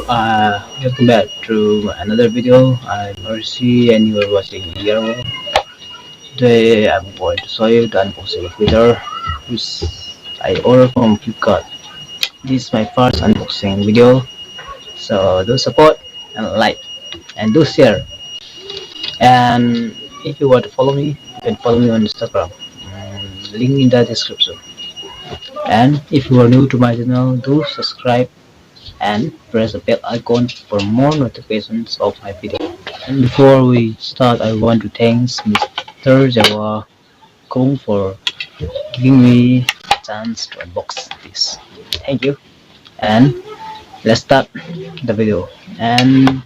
Welcome back to another video. I'm Mercy and you are watching E.r.world. Today I'm going to show you the unboxing of Guiter, which I ordered from Flipkart. This is my first unboxing video, so do support and like and do share. And if you want to follow me, you can follow me on Instagram. Link in the description. And if you are new to my channel, do subscribe and press the bell icon for more notifications of my video. And before we start, I want to thank Mr. Jehova for giving me a chance to unbox this. Thank you. And let's start the video. And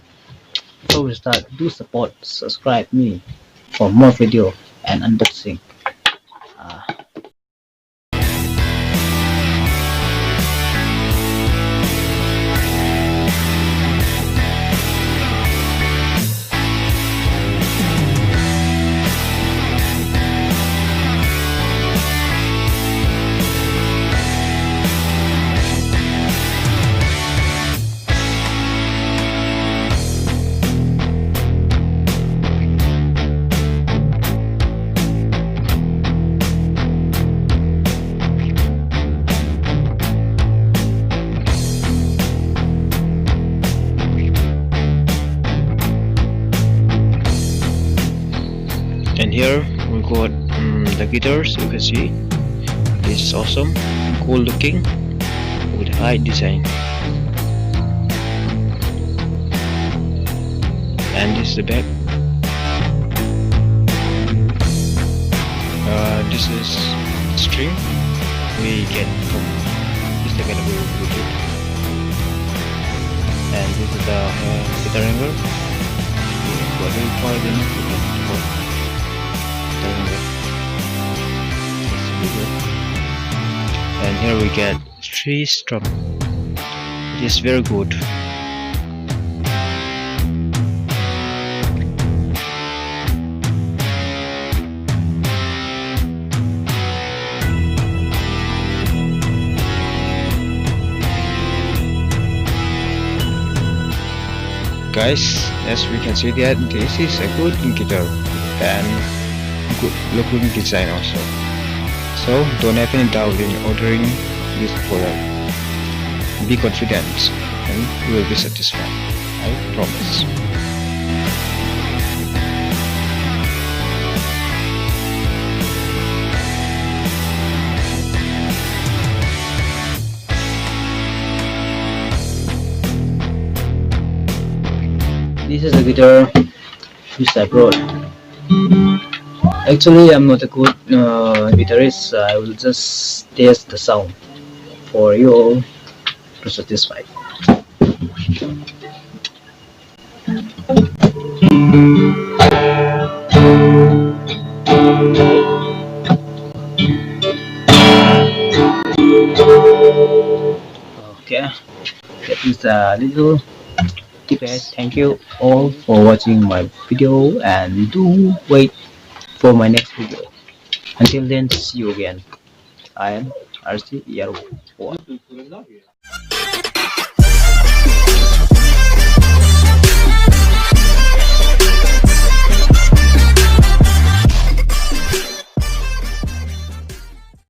before we start, do support, subscribe me for more video and unboxing. And here we got the guitars. You can see this is awesome, cool looking with high design. And this is the back. This is string we get from this is gonna be Bluetooth. And this is the guitar hanger. What do you call it? And here we get 3 strum. It is very good. Guys, as we can see that this is a good guitar and good looking design also. So don't have any doubt in ordering this product. Be confident and you will be satisfied. I promise. This is a guitar which I brought. Actually, I'm not a good guitarist. I will just test the sound for you all to satisfy. Okay, that is a little tips. Thank you all for watching my video and do wait for my next video. Until then, see you again. I am RC E.r.world.